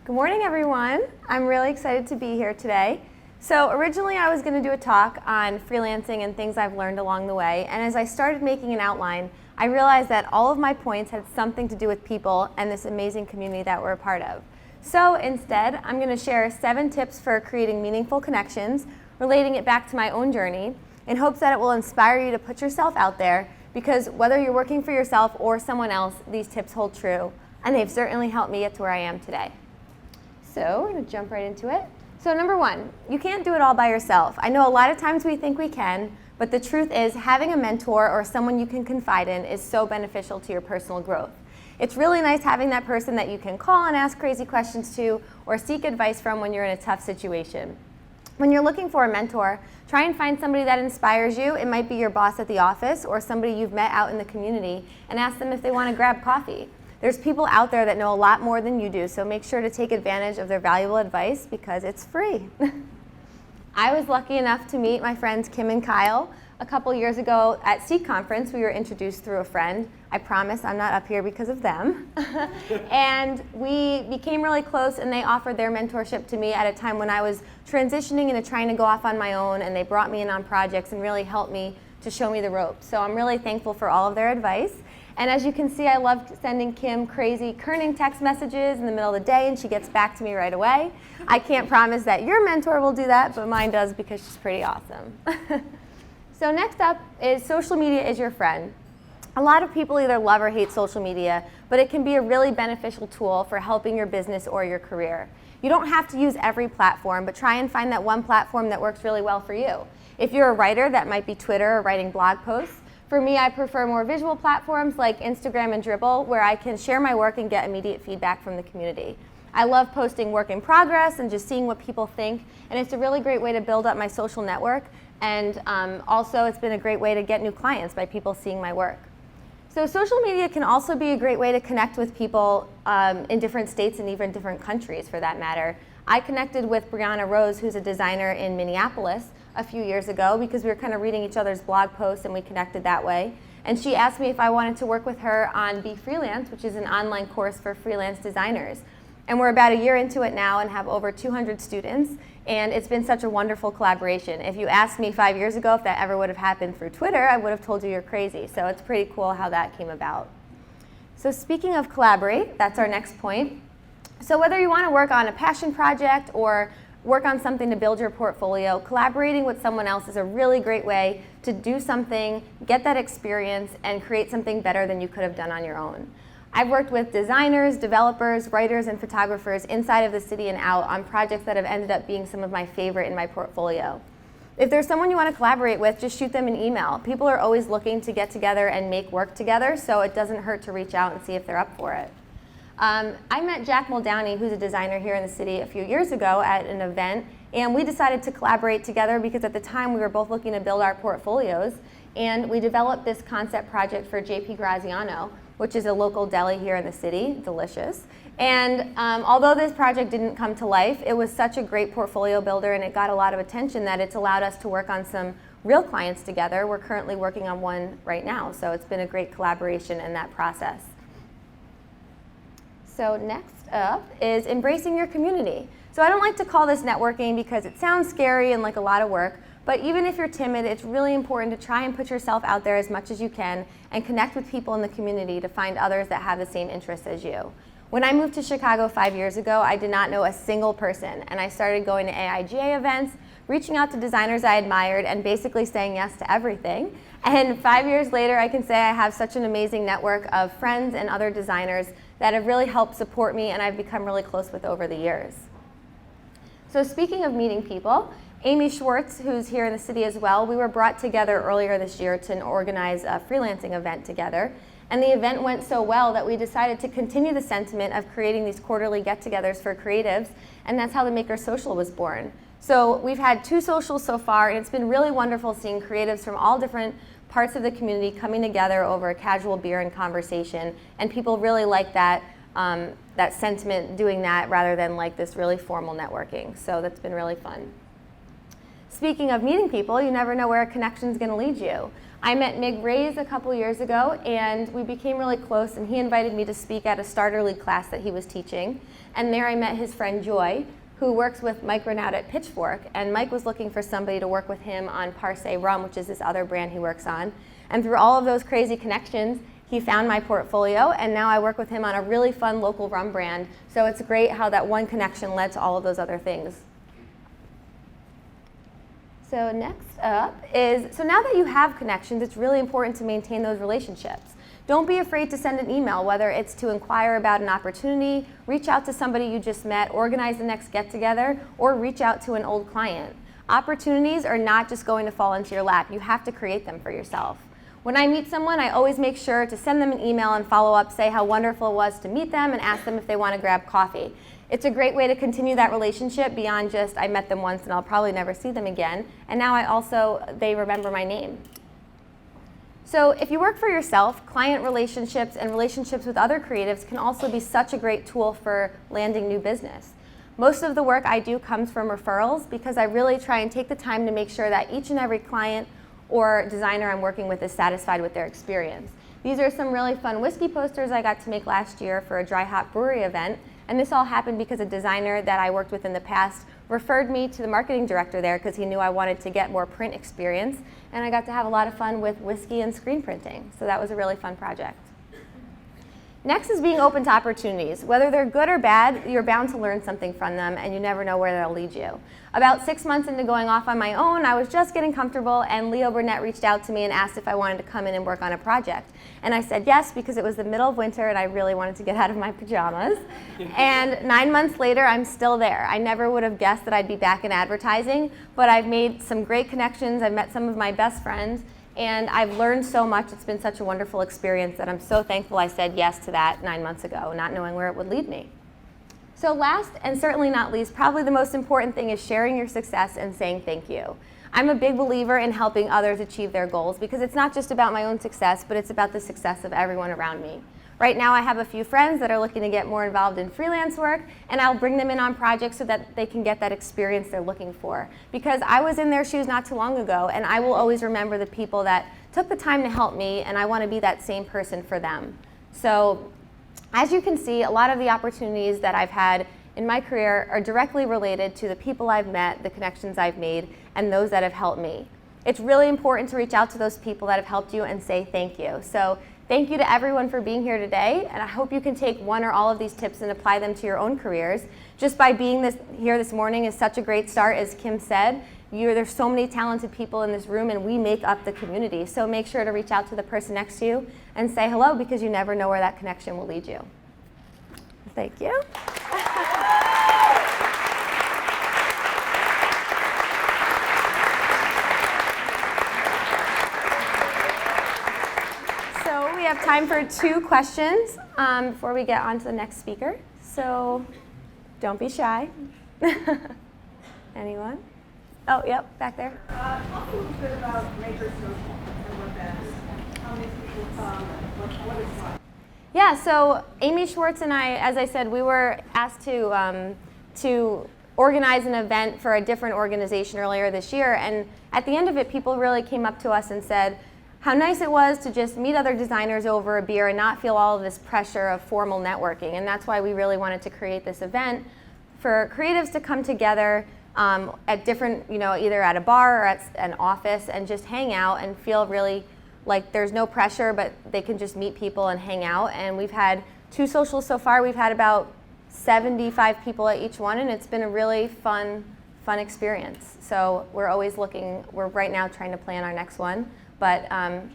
Good morning, everyone. I'm really excited to be here today. So originally I was going to do a talk on freelancing and things I've learned along the way, and as I started making an outline, I realized that all of my points had something to do with people and this amazing community that we're a part of. So instead, I'm going to share 7 tips for creating meaningful connections, relating it back to my own journey, in hopes that it will inspire you to put yourself out there, because whether you're working for yourself or someone else, these tips hold true, and they've certainly helped me get to where I am today. So we're going to jump right into it. So number 1, you can't do it all by yourself. I know a lot of times we think we can, but the truth is having a mentor or someone you can confide in is so beneficial to your personal growth. It's really nice having that person that you can call and ask crazy questions to or seek advice from when you're in a tough situation. When you're looking for a mentor, try and find somebody that inspires you. It might be your boss at the office or somebody you've met out in the community, and ask them if they want to grab coffee. There's people out there that know a lot more than you do, so make sure to take advantage of their valuable advice because it's free. I was lucky enough to meet my friends Kim and Kyle a couple years ago at Seek Conference. We were introduced through a friend. I promise I'm not up here because of them. And we became really close, and they offered their mentorship to me at a time when I was transitioning into trying to go off on my own, and they brought me in on projects and really helped me to show me the ropes. So I'm really thankful for all of their advice. And as you can see, I love sending Kim crazy kerning text messages in the middle of the day, and she gets back to me right away. I can't promise that your mentor will do that, but mine does because she's pretty awesome. So next up is social media is your friend. A lot of people either love or hate social media, but it can be a really beneficial tool for helping your business or your career. You don't have to use every platform, but try and find that one platform that works really well for you. If you're a writer, that might be Twitter or writing blog posts. For me, I prefer more visual platforms like Instagram and Dribbble, where I can share my work and get immediate feedback from the community. I love posting work in progress and just seeing what people think, and it's a really great way to build up my social network, and also it's been a great way to get new clients by people seeing my work. So social media can also be a great way to connect with people in different states and even different countries for that matter. I connected with Brianna Rose, who's a designer in Minneapolis, a few years ago because we were kind of reading each other's blog posts and we connected that way. And she asked me if I wanted to work with her on Be Freelance, which is an online course for freelance designers. And we're about a year into it now and have over 200 students, and it's been such a wonderful collaboration. If you asked me 5 years ago if that ever would have happened through Twitter, I would have told you you're crazy. So it's pretty cool how that came about. So speaking of collaborate, that's our next point. So whether you want to work on a passion project or work on something to build your portfolio, collaborating with someone else is a really great way to do something, get that experience, and create something better than you could have done on your own. I've worked with designers, developers, writers, and photographers inside of the city and out on projects that have ended up being some of my favorite in my portfolio. If there's someone you want to collaborate with, just shoot them an email. People are always looking to get together and make work together, so it doesn't hurt to reach out and see if they're up for it. I met Jack Muldowney, who's a designer here in the city, a few years ago at an event, and we decided to collaborate together because at the time we were both looking to build our portfolios, and we developed this concept project for JP Graziano, which is a local deli here in the city, delicious. And although this project didn't come to life, it was such a great portfolio builder and it got a lot of attention that it's allowed us to work on some real clients together. We're currently working on one right now, so it's been a great collaboration in that process. So next up is embracing your community. So I don't like to call this networking because it sounds scary and like a lot of work, but even if you're timid, it's really important to try and put yourself out there as much as you can and connect with people in the community to find others that have the same interests as you. When I moved to Chicago 5 years ago, I did not know a single person, and I started going to AIGA events, reaching out to designers I admired, and basically saying yes to everything. And 5 years later, I can say I have such an amazing network of friends and other designers that have really helped support me and I've become really close with over the years. So speaking of meeting people, Amy Schwartz, who's here in the city as well, we were brought together earlier this year to organize a freelancing event together. And the event went so well that we decided to continue the sentiment of creating these quarterly get-togethers for creatives, and that's how the Maker Social was born. So we've had 2 socials so far, and it's been really wonderful seeing creatives from all different parts of the community coming together over a casual beer and conversation, and people really like that, that sentiment doing that rather than like this really formal networking. So that's been really fun. Speaking of meeting people, you never know where a connection's going to lead you. I met Mig Reyes a couple years ago, and we became really close, and he invited me to speak at a starter league class that he was teaching. And there I met his friend Joy, who works with Mike Renaud at Pitchfork, and Mike was looking for somebody to work with him on Parse Rum, which is this other brand he works on. And through all of those crazy connections, he found my portfolio, and now I work with him on a really fun local rum brand. So it's great how that one connection led to all of those other things. So next up is, so now that you have connections, it's really important to maintain those relationships. Don't be afraid to send an email, whether it's to inquire about an opportunity, reach out to somebody you just met, organize the next get-together, or reach out to an old client. Opportunities are not just going to fall into your lap. You have to create them for yourself. When I meet someone, I always make sure to send them an email and follow up, say how wonderful it was to meet them, and ask them if they want to grab coffee. It's a great way to continue that relationship beyond just I met them once and I'll probably never see them again, and now they remember my name. So if you work for yourself, client relationships and relationships with other creatives can also be such a great tool for landing new business. Most of the work I do comes from referrals because I really try and take the time to make sure that each and every client or designer I'm working with is satisfied with their experience. These are some really fun whiskey posters I got to make last year for a dry hop brewery event. And this all happened because a designer that I worked with in the past referred me to the marketing director there because he knew I wanted to get more print experience. And I got to have a lot of fun with whiskey and screen printing. So that was a really fun project. Next is being open to opportunities. Whether they're good or bad, you're bound to learn something from them, and you never know where they'll lead you. About 6 months into going off on my own, I was just getting comfortable, and Leo Burnett reached out to me and asked if I wanted to come in and work on a project. And I said yes, because it was the middle of winter, and I really wanted to get out of my pajamas. And 9 months later, I'm still there. I never would have guessed that I'd be back in advertising, but I've made some great connections. I've met some of my best friends. And I've learned so much. It's been such a wonderful experience that I'm so thankful I said yes to that 9 months ago, not knowing where it would lead me. So last, and certainly not least, probably the most important thing is sharing your success and saying thank you. I'm a big believer in helping others achieve their goals because it's not just about my own success, but it's about the success of everyone around me. Right now I have a few friends that are looking to get more involved in freelance work, and I'll bring them in on projects so that they can get that experience they're looking for. Because I was in their shoes not too long ago, and I will always remember the people that took the time to help me, and I want to be that same person for them. So as you can see, a lot of the opportunities that I've had in my career are directly related to the people I've met, the connections I've made, and those that have helped me. It's really important to reach out to those people that have helped you and say thank you. So thank you to everyone for being here today, and I hope you can take one or all of these tips and apply them to your own careers. Just by being here this morning is such a great start, as Kim said. There's so many talented people in this room, and we make up the community. So make sure to reach out to the person next to you and say hello, because you never know where that connection will lead you. Thank you. We have time for 2 questions before we get on to the next speaker. So don't be shy. Anyone? Oh, yep, back there. Talk a little bit about Maker Social and what that is. How many people come and what it's like? Yeah, so Amy Schwartz and I, as I said, we were asked to organize an event for a different organization earlier this year. And at the end of it, people really came up to us and said how nice it was to just meet other designers over a beer and not feel all of this pressure of formal networking. And that's why we really wanted to create this event for creatives to come together at different, either at a bar or at an office and just hang out and feel really like there's no pressure, but they can just meet people and hang out. And we've had 2 socials so far. We've had about 75 people at each one, and it's been a really fun experience. So we're always looking. We're right now trying to plan our next one. But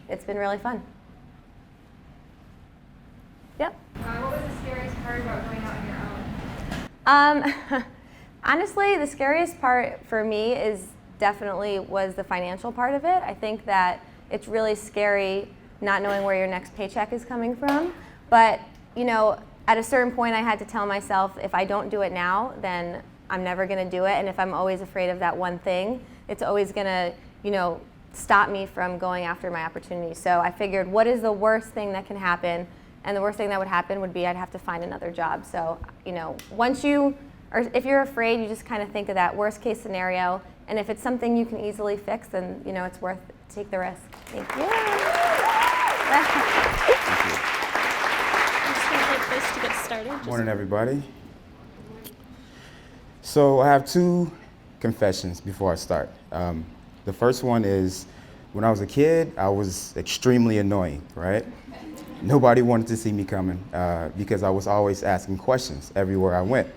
it's been really fun. Yep. What was the scariest part about going out on your own? Honestly, the scariest part for me was the financial part of it. I think that it's really scary not knowing where your next paycheck is coming from. But, you know, at a certain point I had to tell myself, if I don't do it now, then I'm never gonna do it. And if I'm always afraid of that one thing, it's always gonna, you know, stop me from going after my opportunity. So I figured, what is the worst thing that can happen? And the worst thing that would happen would be I'd have to find another job. So, you know, if you're afraid, you just kind of think of that worst case scenario. And if it's something you can easily fix, then, you know, it's worth to take the risk. Thank you. Just a great place to get started. Good morning, everybody. So I have two confessions before I start. The first one is, when I was a kid, I was extremely annoying, right? Nobody wanted to see me coming because I was always asking questions everywhere I went.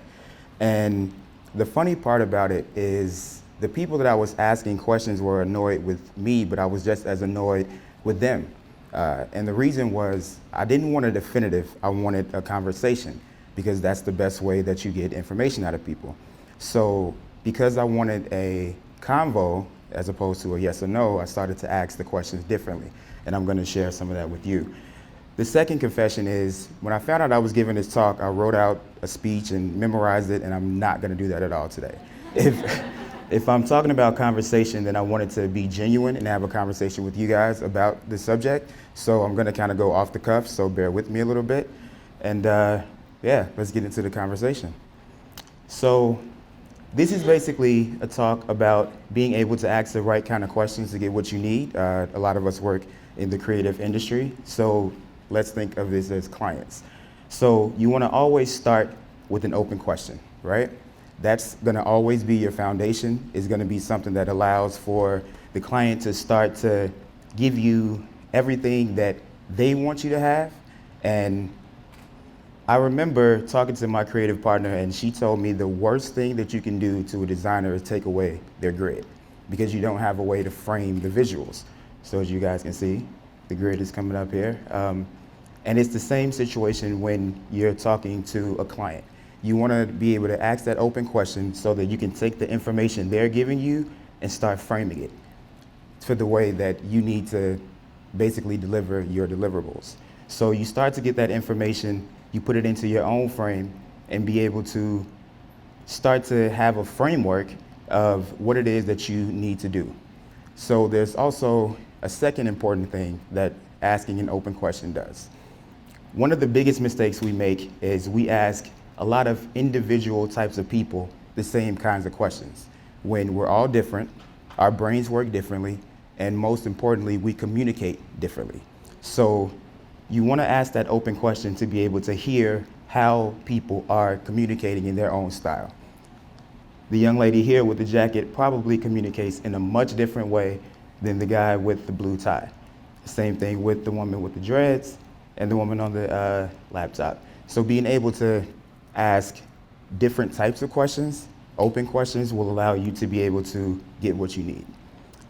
And the funny part about it is the people that I was asking questions were annoyed with me, but I was just as annoyed with them. And the reason was I didn't want a definitive, I wanted a conversation, because that's the best way that you get information out of people. So because I wanted a convo as opposed to a yes or no, I started to ask the questions differently. And I'm gonna share some of that with you. The second confession is, when I found out I was giving this talk, I wrote out a speech and memorized it, and I'm not gonna do that at all today. If I'm talking about conversation, then I wanted to be genuine and have a conversation with you guys about the subject. So I'm gonna kind of go off the cuff, so bear with me a little bit. And yeah, let's get into the conversation. So this is basically a talk about being able to ask the right kind of questions to get what you need. A lot of us work in the creative industry, so let's think of this as clients. So you wanna always start with an open question, right? That's gonna always be your foundation. It's gonna be something that allows for the client to start to give you everything that they want you to have. And I remember talking to my creative partner, and she told me the worst thing that you can do to a designer is take away their grid, because you don't have a way to frame the visuals. So as you guys can see, the grid is coming up here. And it's the same situation when you're talking to a client. You want to be able to ask that open question so that you can take the information they're giving you and start framing it for the way that you need to basically deliver your deliverables. So you start to get that information, you put it into your own frame, and be able to start to have a framework of what it is that you need to do. So there's also a second important thing that asking an open question does. One of the biggest mistakes we make is we ask a lot of individual types of people the same kinds of questions, when we're all different, our brains work differently, and most importantly, we communicate differently. So you want to ask that open question to be able to hear how people are communicating in their own style. The young lady here with the jacket probably communicates in a much different way than the guy with the blue tie. Same thing with the woman with the dreads and the woman on the laptop. So being able to ask different types of questions, open questions, will allow you to be able to get what you need.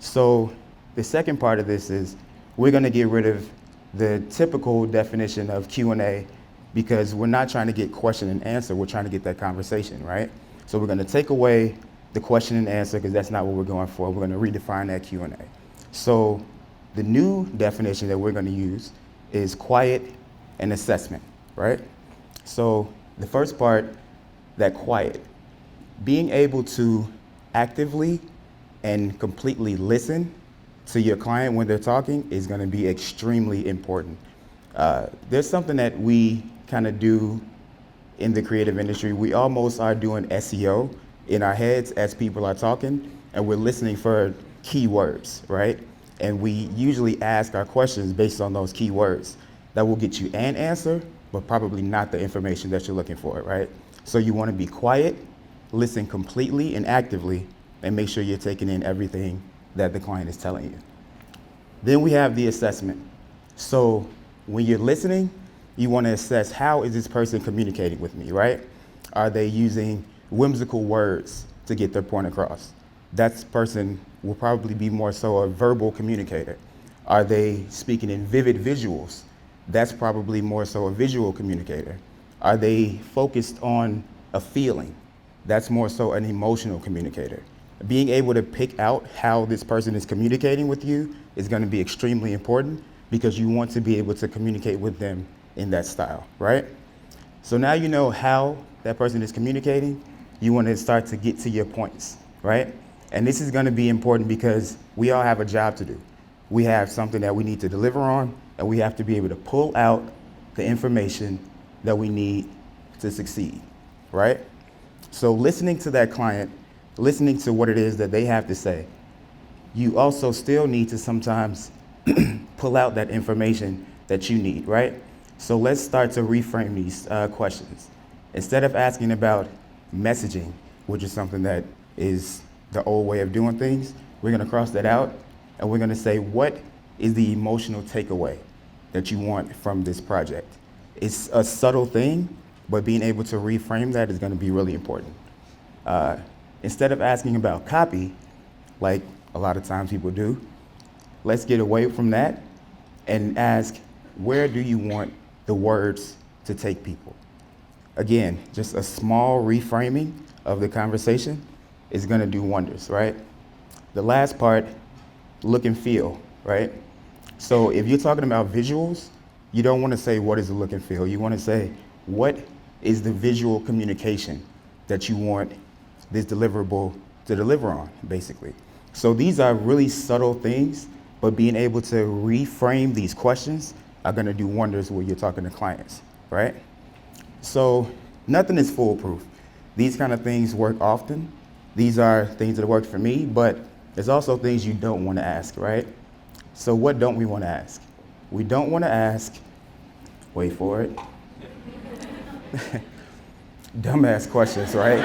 So the second part of this is we're going to get rid of the typical definition of Q&A, because we're not trying to get question and answer, we're trying to get that conversation, right? So we're going to take away the question and answer, because that's not what we're going for. We're going to redefine that Q&A. So the new definition that we're going to use is quiet and assessment, right? So the first part, that quiet, being able to actively and completely listen to your client when they're talking is going to be extremely important. There's something that we kind of do in the creative industry. We almost are doing SEO in our heads as people are talking, and we're listening for keywords, right? And we usually ask our questions based on those keywords. That will get you an answer, but probably not the information that you're looking for, right? So you want to be quiet, listen completely and actively, and make sure you're taking in everything that the client is telling you. Then we have the assessment. So when you're listening, you want to assess, how is this person communicating with me, right? Are they using whimsical words to get their point across? That person will probably be more so a verbal communicator. Are they speaking in vivid visuals? That's probably more so a visual communicator. Are they focused on a feeling? That's more so an emotional communicator. Being able to pick out how this person is communicating with you is going to be extremely important, because you want to be able to communicate with them in that style, right? So now you know how that person is communicating, you want to start to get to your points, right? And this is going to be important because we all have a job to do. We have something that we need to deliver on, and we have to be able to pull out the information that we need to succeed, right? So listening to that client, listening to what it is that they have to say, you also still need to sometimes pull out that information that you need, right? So let's start to reframe these questions. Instead of asking about messaging, which is something that is the old way of doing things, we're gonna cross that out and we're gonna say, what is the emotional takeaway that you want from this project? It's a subtle thing, but being able to reframe that is gonna be really important. Instead of asking about copy, like a lot of times people do, let's get away from that and ask, where do you want the words to take people? Again, just a small reframing of the conversation is gonna do wonders, right? The last part, look and feel, right? So if you're talking about visuals, you don't wanna say, what is the look and feel? You wanna say, what is the visual communication that you want this deliverable to deliver on, basically? So these are really subtle things, but being able to reframe these questions are gonna do wonders when you're talking to clients, right? So nothing is foolproof. These kind of things work often. These are things that work for me, but there's also things you don't wanna ask, right? So what don't we wanna ask? We don't wanna ask, wait for it, dumbass questions, right?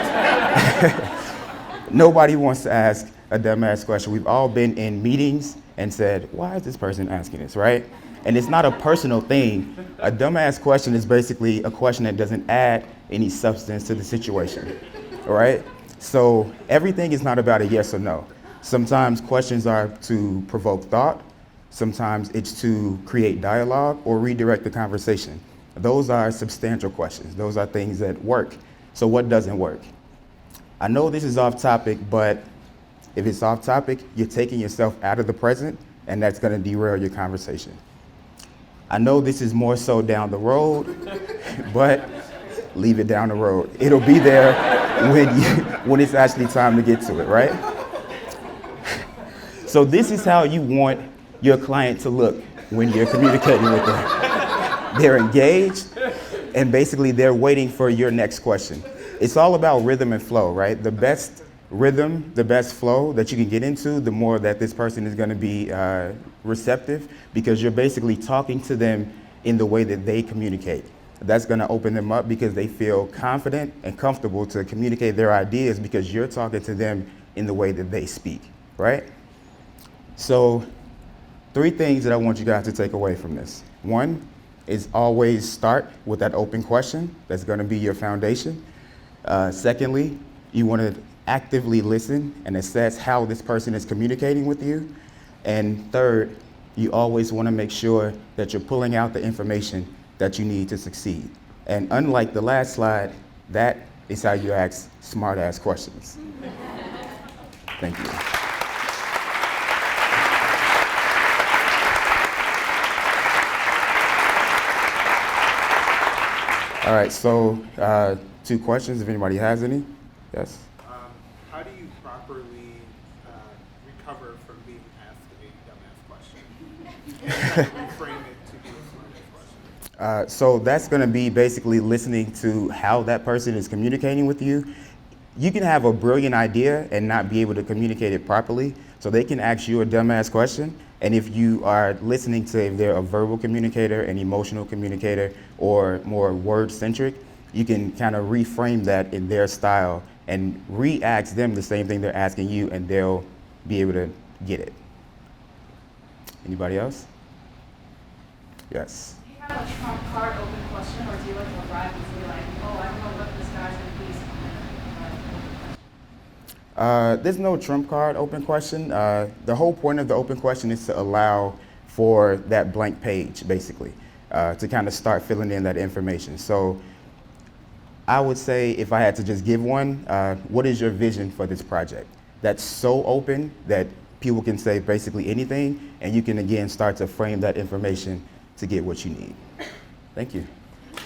Nobody wants to ask a dumbass question. We've all been in meetings and said, why is this person asking this, right? And it's not a personal thing. A dumbass question is basically a question that doesn't add any substance to the situation, all right? So everything is not about a yes or no. Sometimes questions are to provoke thought. Sometimes it's to create dialogue or redirect the conversation. Those are substantial questions. Those are things that work. So what doesn't work? I know this is off topic, but if it's off topic, you're taking yourself out of the present, and that's gonna derail your conversation. I know this is more so down the road, but leave it down the road. It'll be there when it's actually time to get to it, right? So this is how you want your client to look when you're communicating with them. They're engaged, and basically they're waiting for your next question. It's all about rhythm and flow, right? The best rhythm, the best flow that you can get into, the more that this person is gonna be receptive, because you're basically talking to them in the way that they communicate. That's gonna open them up because they feel confident and comfortable to communicate their ideas because you're talking to them in the way that they speak, right? So 3 things that I want you guys to take away from this. 1 is always start with that open question. That's gonna be your foundation. Secondly, you wanna actively listen and assess how this person is communicating with you. And third, you always wanna make sure that you're pulling out the information that you need to succeed. And unlike the last slide, that is how you ask smart-ass questions. Thank you. All right, so 2 questions, if anybody has any. Yes? How do you properly recover from being asked a dumbass question? Reframe it to be a smart question. So that's going to be basically listening to how that person is communicating with you. You can have a brilliant idea and not be able to communicate it properly. So they can ask you a dumbass question. And if you are listening to if they're a verbal communicator, an emotional communicator, or more word-centric, you can kind of reframe that in their style and re-ask them the same thing they're asking you, and they'll be able to get it. Anybody else? Yes. Do you have a trump card open question, or do you like to arrive and be like, oh, I don't know what this guy's going to be, so I'm going to There's no trump card open question. The whole point of the open question is to allow for that blank page, basically, to kind of start filling in that information. So I would say, if I had to just give one, what is your vision for this project? That's so open that people can say basically anything, and you can again start to frame that information to get what you need. Thank you. Could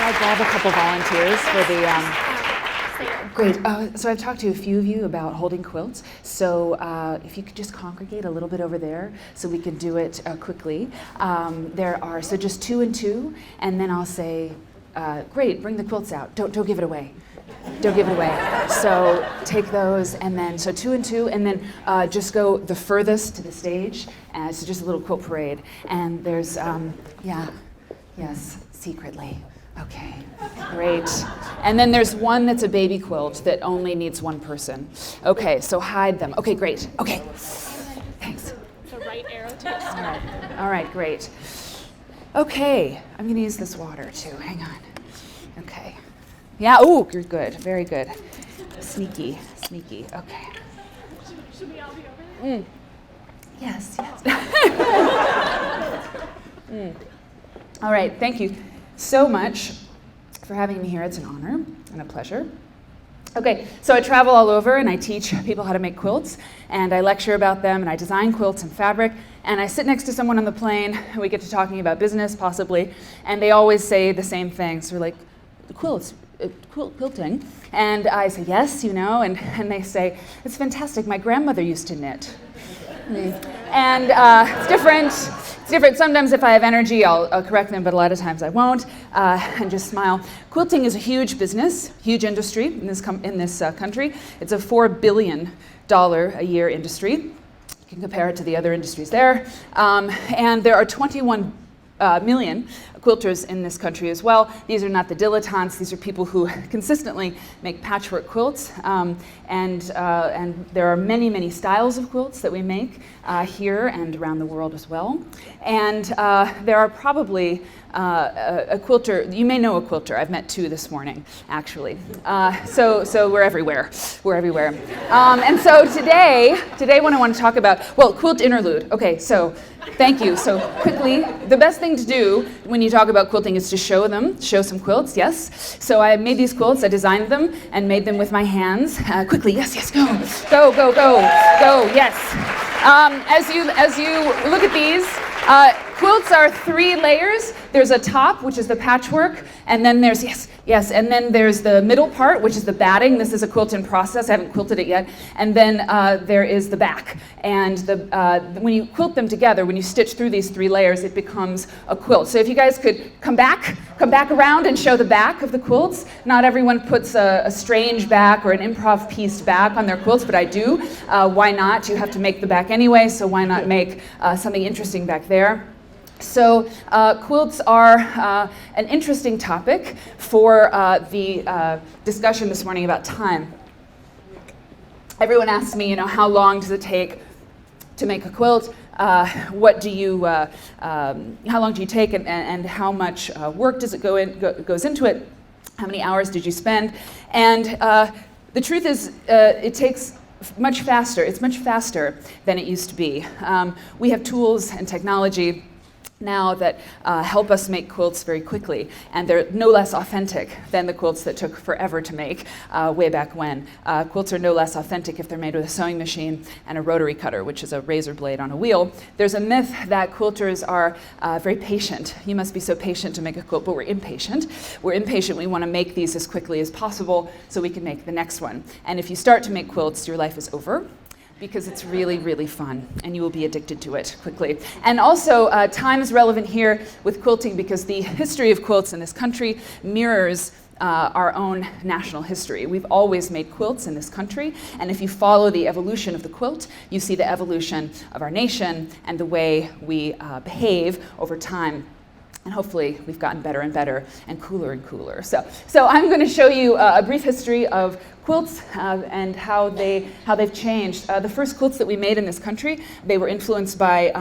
I grab a couple volunteers for the? Great. So I've talked to a few of you about holding quilts. So if you could just congregate a little bit over there so we can do it quickly. There are, so just 2 and 2, and then I'll say, great, bring the quilts out. Don't give it away. Don't give it away. So take those, and then, so 2 and 2, and then just go the furthest to the stage. So just a little quilt parade. And there's, yes, secretly. Okay, great. And then there's one that's a baby quilt that only needs one person. Okay, so hide them. Okay, great. Okay, thanks. The right arrow to get started. All right, great. Okay, I'm gonna use this water too. Hang on. Okay. Yeah, ooh, you're good. Very good. Sneaky. Okay. Should we all be over there? Yes. All right, thank you so much for having me here. It's an honor and a pleasure. Okay, so I travel all over and I teach people how to make quilts, and I lecture about them, and I design quilts and fabric, and I sit next to someone on the plane, and we get to talking about business, possibly, and they always say the same things. They're like, quilts, quilting, and I say, yes, and they say, it's fantastic, my grandmother used to knit. And it's different. It's different. Sometimes if I have energy, I'll correct them, but a lot of times I won't, and just smile. Quilting is a huge business, huge industry in this country. It's a $4 billion a year industry. You can compare it to the other industries there. And there are 21 million quilters in this country as well. These are not the dilettantes. These are people who consistently make patchwork quilts. And there are many, many styles of quilts that we make here and around the world as well. And there are probably a quilter. You may know a quilter. I've met 2 this morning, actually. So we're everywhere. We're everywhere. And so today what I want to talk about, well, quilt interlude. Okay, so thank you. So quickly, the best thing to do when you talk about quilting is to show some quilts, yes. So I made these quilts, I designed them and made them with my hands. Quickly, yes, go, yes. As you look at these, quilts are 3 layers. There's a top, which is the patchwork, and then there's, and then there's the middle part, which is the batting. This is a quilt in process. I haven't quilted it yet. And then there is the back. And when you quilt them together, when you stitch through these 3 layers, it becomes a quilt. So if you guys could come back around and show the back of the quilts. Not everyone puts a strange back or an improv pieced back on their quilts, but I do. Why not? You have to make the back anyway, so why not make something interesting back there? So quilts are an interesting topic for the discussion this morning about time. Everyone asks me, how long does it take to make a quilt? How long do you take, and how much work does it goes into it? How many hours did you spend? And the truth is, it takes much faster. It's much faster than it used to be. We have tools and technology now that help us make quilts very quickly, and they're no less authentic than the quilts that took forever to make way back when. Quilts are no less authentic if they're made with a sewing machine and a rotary cutter, which is a razor blade on a wheel. There's a myth that quilters are very patient. You must be so patient to make a quilt, but we're impatient. We're impatient. We want to make these as quickly as possible so we can make the next one. And if you start to make quilts, your life is over, because it's really, really fun, and you will be addicted to it quickly. And also, time is relevant here with quilting because the history of quilts in this country mirrors our own national history. We've always made quilts in this country, and if you follow the evolution of the quilt, you see the evolution of our nation and the way we behave over time. And hopefully we've gotten better and better and cooler. So I'm going to show you a brief history of quilts and how they've changed. The first quilts that we made in this country, they were influenced by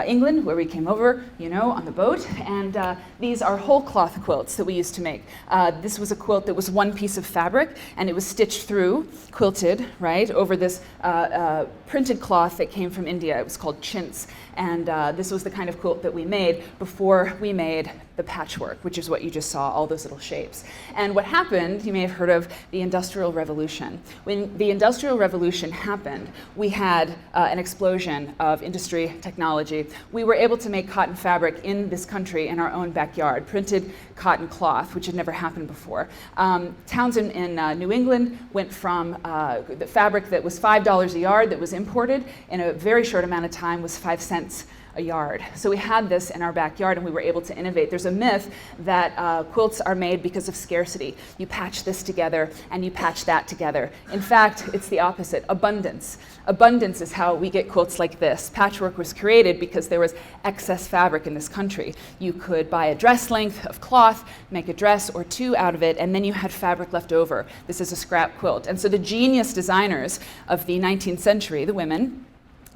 England, where we came over, on the boat. And these are whole cloth quilts that we used to make. This was a quilt that was one piece of fabric, and it was stitched through, quilted, right, over this printed cloth that came from India. It was called chintz. And this was the kind of quilt that we made before we made the patchwork, which is what you just saw, all those little shapes. And what happened, you may have heard of the Industrial Revolution. When the Industrial Revolution happened, we had an explosion of industry technology. We were able to make cotton fabric in this country in our own backyard, printed cotton cloth, which had never happened before. Towns in New England went from the fabric that was $5 a yard that was imported in a very short amount of time was 5 cents a yard. So we had this in our backyard and we were able to innovate. There's a myth that quilts are made because of scarcity. You patch this together and you patch that together. In fact, it's the opposite, abundance. Abundance is how we get quilts like this. Patchwork was created because there was excess fabric in this country. You could buy a dress length of cloth, make a dress or two out of it, and then you had fabric left over. This is a scrap quilt. And so the genius designers of the 19th century, the women,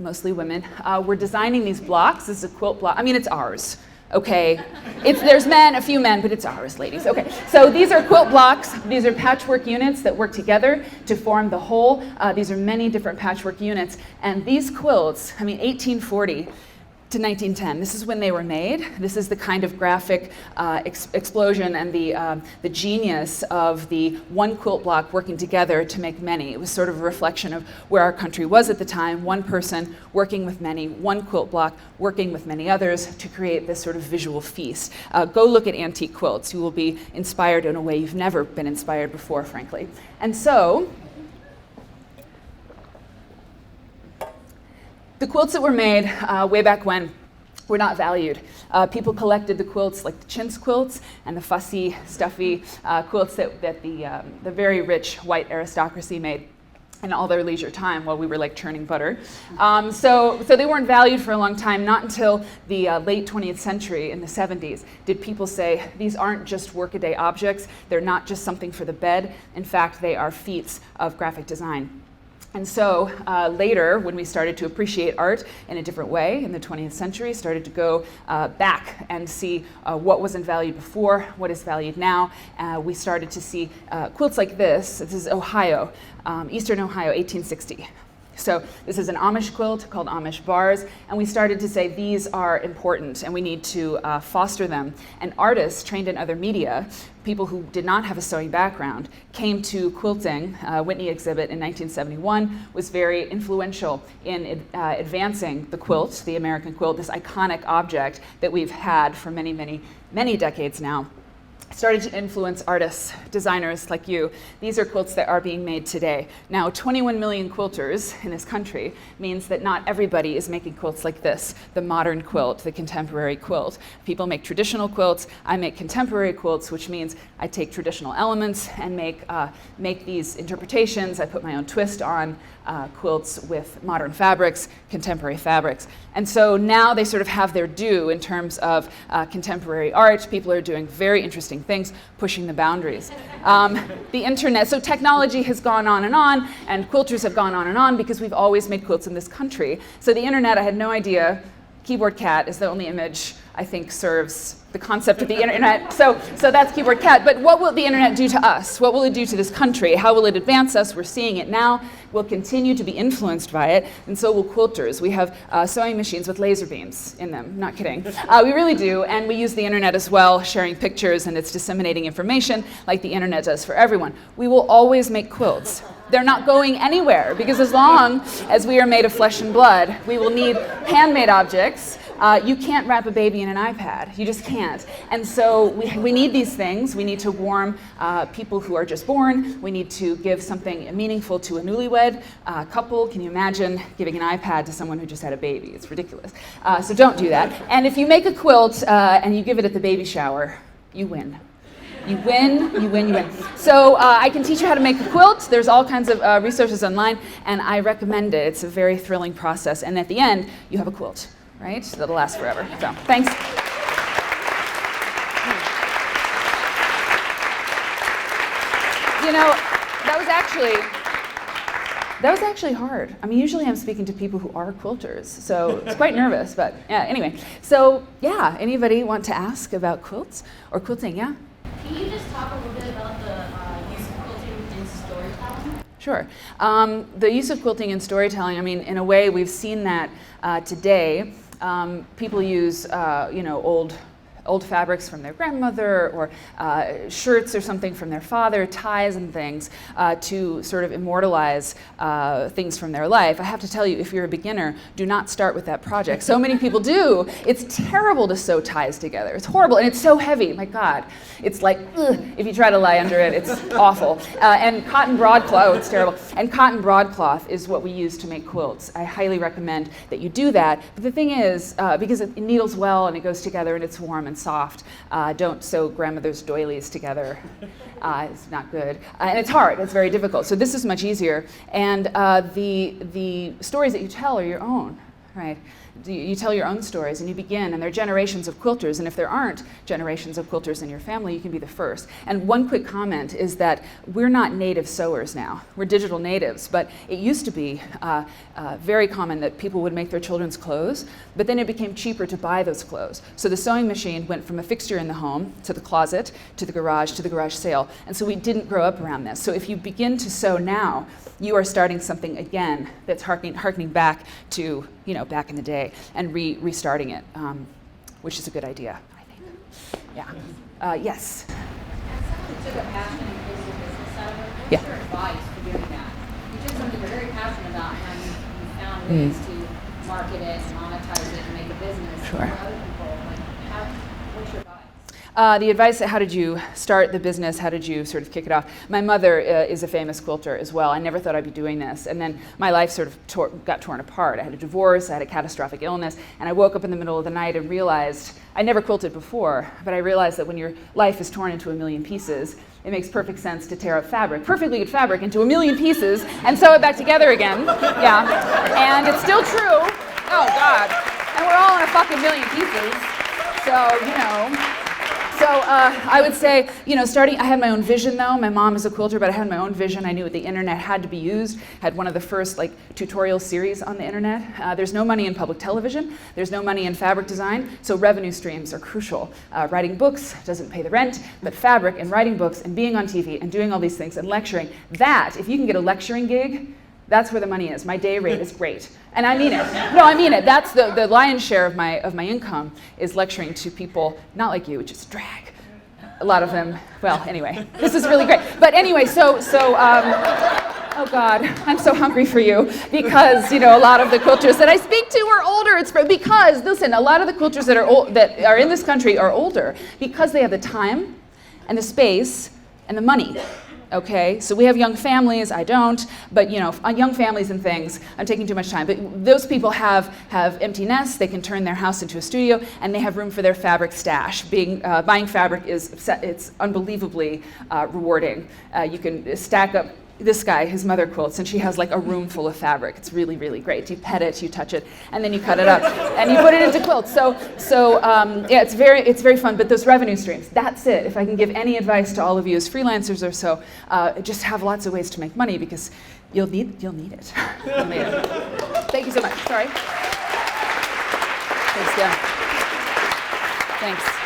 mostly women, were designing these blocks. This is a quilt block. I mean, it's ours, okay? There's men, a few men, but it's ours, ladies. Okay, so these are quilt blocks. These are patchwork units that work together to form the whole. These are many different patchwork units. And these quilts, I mean, 1840 to 1910, this is when they were made. This is the kind of graphic explosion and the genius of the one quilt block working together to make many. It was sort of a reflection of where our country was at the time, one person working with many, one quilt block working with many others to create this sort of visual feast. Go look at antique quilts. You will be inspired in a way you've never been inspired before, frankly. And so, the quilts that were made way back when were not valued. People collected the quilts like the chintz quilts and the fussy, stuffy quilts that the very rich white aristocracy made in all their leisure time while we were like churning butter. So they weren't valued for a long time. Not until the late 20th century, in the 70s, did people say, these aren't just workaday objects, they're not just something for the bed. In fact, they are feats of graphic design. And so later, when we started to appreciate art in a different way in the 20th century, started to go back and see what wasn't valued before, what is valued now, we started to see quilts like this. This is Ohio, Eastern Ohio, 1860. So this is an Amish quilt called Amish bars, and we started to say these are important and we need to foster them. And artists trained in other media, people who did not have a sewing background, came to quilting. Whitney exhibit in 1971 was very influential in advancing the quilt, the American quilt, this iconic object that we've had for many, many, many decades now. Started to influence artists, designers like you. These are quilts that are being made today. Now, 21 million quilters in this country means that not everybody is making quilts like this, the modern quilt, the contemporary quilt. People make traditional quilts. I make contemporary quilts, which means I take traditional elements and make these interpretations. I put my own twist on quilts with modern fabrics, contemporary fabrics. And so now they sort of have their due in terms of contemporary art. People are doing very interesting things, pushing the boundaries. The internet, so technology has gone on, and quilters have gone on because we've always made quilts in this country. So the internet, I had no idea. Keyboard cat is the only image I think serves the concept of the internet. So that's keyboard cat. But what will the internet do to us? What will it do to this country? How will it advance us? We're seeing it now. We'll continue to be influenced by it, and so will quilters. We have sewing machines with laser beams in them. Not kidding. We really do, and we use the internet as well, sharing pictures, and it's disseminating information like the internet does for everyone. We will always make quilts. They're not going anywhere, because as long as we are made of flesh and blood, we will need handmade objects. You can't wrap a baby in an iPad. You just can't. And so we need these things. We need to warm people who are just born. We need to give something meaningful to a newlywed couple. Can you imagine giving an iPad to someone who just had a baby? It's ridiculous. So don't do that. And if you make a quilt and you give it at the baby shower, you win. You win, you win, you win. So I can teach you how to make a quilt. There's all kinds of resources online, and I recommend it. It's a very thrilling process. And at the end, you have a quilt, right? That'll last forever. So thanks. You know, that was actually hard. I mean, usually I'm speaking to people who are quilters, so it's quite nervous, but yeah, anyway. So yeah, anybody want to ask about quilts or quilting, yeah? Can you just talk a little bit about the use of quilting in storytelling? Sure. The use of quilting in storytelling, I mean, in a way, we've seen that today. People use, old old fabrics from their grandmother, or shirts or something from their father, ties and things, to sort of immortalize things from their life. I have to tell you, if you're a beginner, do not start with that project. So many people do. It's terrible to sew ties together. It's horrible, and it's so heavy. My God, it's like, ugh, if you try to lie under it, it's awful. And cotton broadcloth, it's terrible. And cotton broadcloth is what we use to make quilts. I highly recommend that you do that. But the thing is, because it needles well and it goes together and it's warm and soft, don't sew grandmother's doilies together. It's not good. And it's hard. It's very difficult. So this is much easier. And the stories that you tell are your own, right? You tell your own stories and you begin, and there are generations of quilters, and if there aren't generations of quilters in your family, you can be the first. And one quick comment is that we're not native sewers now. We're digital natives, but it used to be very common that people would make their children's clothes, but then it became cheaper to buy those clothes. So the sewing machine went from a fixture in the home to the closet to the garage sale. And so we didn't grow up around this. So if you begin to sew now, you are starting something again that's harkening back to, back in the day, and restarting it, which is a good idea, I think. Yeah. Yes? As someone who took a passion and built a business out of it, what's Yeah. your advice for doing that? You took something you're very passionate about and you found ways to market it, monetize it, and make a business Sure. for other people. What's your advice? The advice, how did you start the business? How did you sort of kick it off? My mother is a famous quilter as well. I never thought I'd be doing this. And then my life sort of got torn apart. I had a divorce, I had a catastrophic illness, and I woke up in the middle of the night and realized, I never quilted before, but I realized that when your life is torn into a million pieces, it makes perfect sense to tear up fabric, perfectly good fabric, into a million pieces and sew it back together again. Yeah. And it's still true. Oh, God. And we're all in a fucking million pieces. So, So I would say, I had my own vision though. My mom is a quilter, but I had my own vision. I knew the internet had to be used. Had one of the first tutorial series on the internet. There's no money in public television. There's no money in fabric design. So revenue streams are crucial. Writing books doesn't pay the rent, but fabric and writing books and being on TV and doing all these things and lecturing, if you can get a lecturing gig, that's where the money is. My day rate is great. And I mean it. No, I mean it. That's the lion's share of my income is lecturing to people, not like you, which is drag. A lot of them, well, anyway, this is really great. But anyway, oh God, I'm so hungry for you because, a lot of the quilters that I speak to are older. It's because, listen, a lot of the quilters that are in this country are older because they have the time and the space and the money. Okay, so we have young families, I don't, but young families and things, I'm taking too much time, but those people have empty nests, they can turn their house into a studio, and they have room for their fabric stash. Buying fabric it's unbelievably rewarding. You can stack up this guy, his mother quilts, and she has a room full of fabric. It's really, really great. You pet it, you touch it, and then you cut it up, and you put it into quilts. So yeah, it's very fun. But those revenue streams, that's it. If I can give any advice to all of you as freelancers or so, just have lots of ways to make money because you'll need it. You'll need it. Thank you so much. Sorry. Thanks, Dan. Thanks.